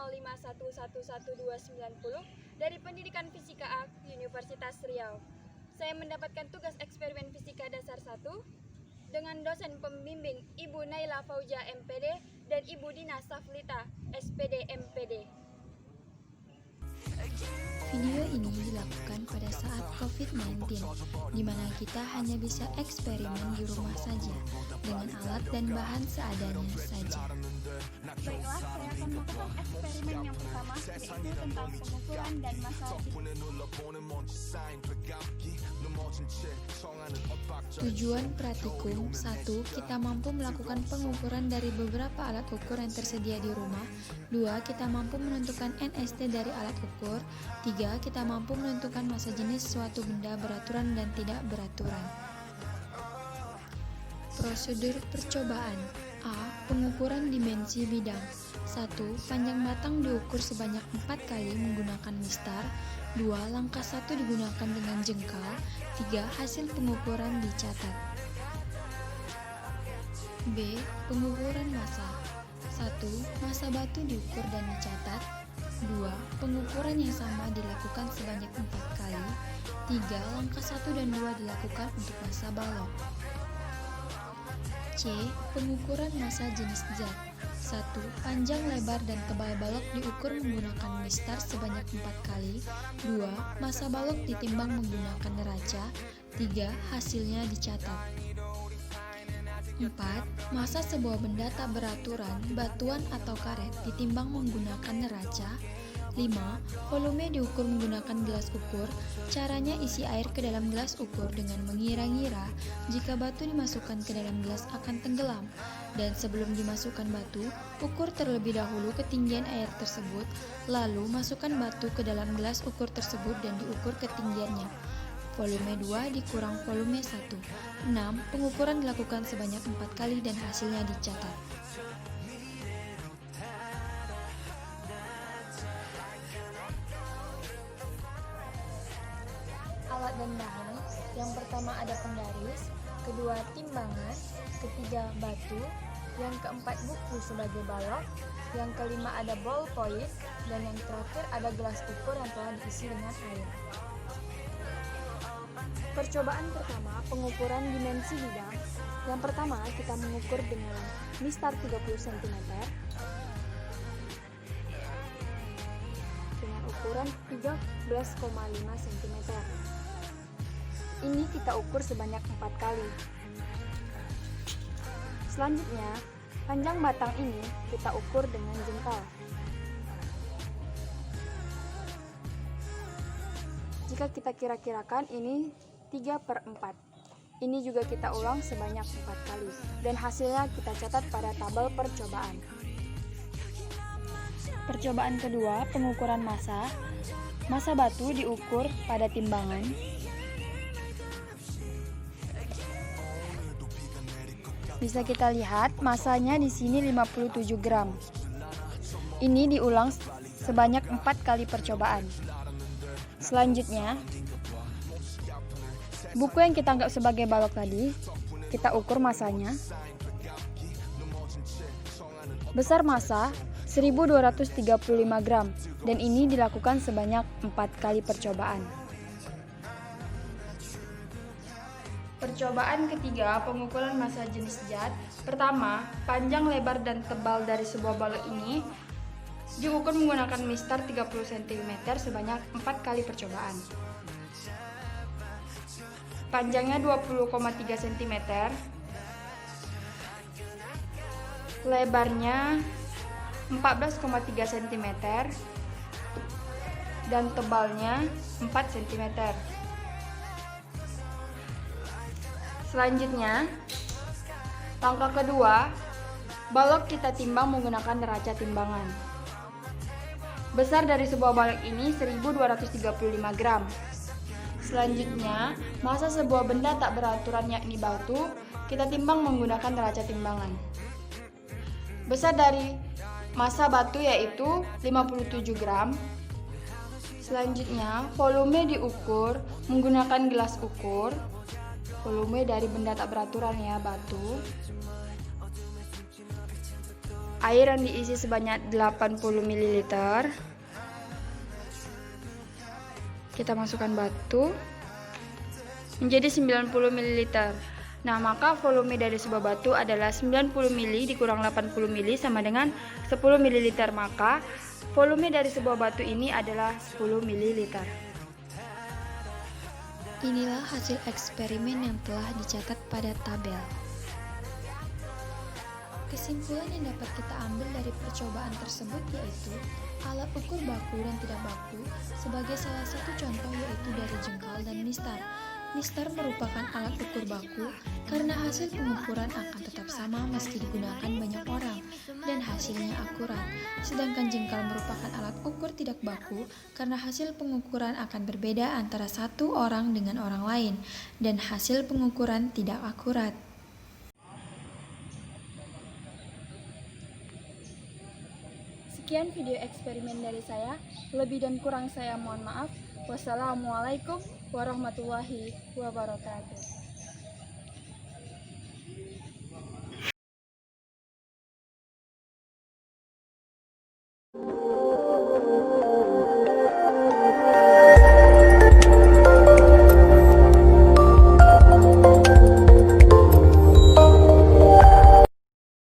051111290 dari Pendidikan Fisika A Universitas Riau. Saya mendapatkan tugas eksperimen fisika dasar 1 dengan dosen pembimbing Ibu Naila Fauzia MPD dan Ibu Dina Saflita SPD MPD. Video ini dilakukan pada saat COVID-19, di mana kita hanya bisa eksperimen di rumah saja, dengan alat dan bahan seadanya saja. Baiklah, saya akan melakukan eksperimen yang pertama, yaitu tentang pengukuran dan massa. Tujuan praktikum 1. Kita mampu melakukan pengukuran dari beberapa alat ukur yang tersedia di rumah. 2. Kita mampu menentukan NST dari alat ukur. 3. Kita mampu menentukan massa jenis suatu benda beraturan dan tidak beraturan. Prosedur percobaan. A. Pengukuran dimensi bidang. 1. Panjang batang diukur sebanyak 4 kali menggunakan mistar. 2. Langkah 1 digunakan dengan jengkal. 3. Hasil pengukuran dicatat. B. Pengukuran massa. 1. Massa batu diukur dan dicatat. 2. Pengukuran yang sama dilakukan sebanyak 4 kali. 3. Langkah 1 dan 2 dilakukan untuk massa balok. C. Pengukuran massa jenis zat. 1. Panjang, lebar, dan tebal balok diukur menggunakan mistar sebanyak 4 kali. 2. Massa balok ditimbang menggunakan neraca. 3. Hasilnya dicatat. 4. Massa sebuah benda tak beraturan, batuan atau karet ditimbang menggunakan neraca. 5. Volume diukur menggunakan gelas ukur. Caranya isi air ke dalam gelas ukur dengan mengira-ngira jika batu dimasukkan ke dalam gelas akan tenggelam. Dan sebelum dimasukkan batu, ukur terlebih dahulu ketinggian air tersebut, lalu masukkan batu ke dalam gelas ukur tersebut dan diukur ketinggiannya. Volume 2 dikurang volume 1. 6. Pengukuran dilakukan sebanyak 4 kali dan hasilnya dicatat. Alat dan bahan. Yang pertama ada penggaris, kedua timbangan, ketiga batu, yang keempat buku sebagai balok, yang kelima ada ballpoint, dan yang terakhir ada gelas ukur yang telah diisi dengan air. Percobaan pertama, pengukuran dimensi bidang. Yang pertama, kita mengukur dengan mistar 30 cm dengan ukuran 13,5 cm. Ini kita ukur sebanyak 4 kali. Selanjutnya, panjang batang ini kita ukur dengan jengkal. Jika kita kira-kirakan ini 3/4. Ini juga kita ulang sebanyak 4 kali. Dan hasilnya kita catat pada tabel percobaan. Percobaan kedua, pengukuran massa. Massa batu diukur pada timbangan. Bisa kita lihat massanya di sini 57 gram. Ini diulang sebanyak 4 kali percobaan. Selanjutnya, buku yang kita anggap sebagai balok tadi, kita ukur massanya. Besar massa 1235 gram dan ini dilakukan sebanyak 4 kali percobaan. Percobaan ketiga, pengukuran massa jenis zat. Pertama, panjang, lebar, dan tebal dari sebuah balok ini diukur menggunakan mistar 30 cm sebanyak 4 kali percobaan. Panjangnya 20,3 cm, lebarnya 14,3 cm, dan tebalnya 4 cm. Selanjutnya, langkah kedua, balok kita timbang menggunakan neraca timbangan. Besar dari sebuah balok ini 1235 gram. Selanjutnya, massa sebuah benda tak beraturan yakni batu, kita timbang menggunakan neraca timbangan. Besar dari massa batu yaitu 57 gram. Selanjutnya, volume diukur menggunakan gelas ukur. Volume dari benda tak beraturan ya, batu. air yang diisi sebanyak 80 ml. Kita masukkan batu menjadi 90 ml. Nah, maka volume dari sebuah batu adalah 90 ml dikurang 80 ml sama dengan 10 ml. Maka volume dari sebuah batu ini adalah 10 ml. Inilah hasil eksperimen yang telah dicatat pada tabel. Kesimpulan yang dapat kita ambil dari percobaan tersebut yaitu alat ukur baku dan tidak baku sebagai salah satu contoh yaitu dari jengkal dan mistar. Mistar merupakan alat ukur baku karena hasil pengukuran akan tetap sama meski digunakan banyak orang dan hasilnya akurat. Sedangkan jengkal merupakan alat ukur tidak baku karena hasil pengukuran akan berbeda antara satu orang dengan orang lain dan hasil pengukuran tidak akurat. Sekian video eksperimen dari saya. Lebih dan kurang saya mohon maaf. Wassalamualaikum warahmatullahi wabarakatuh.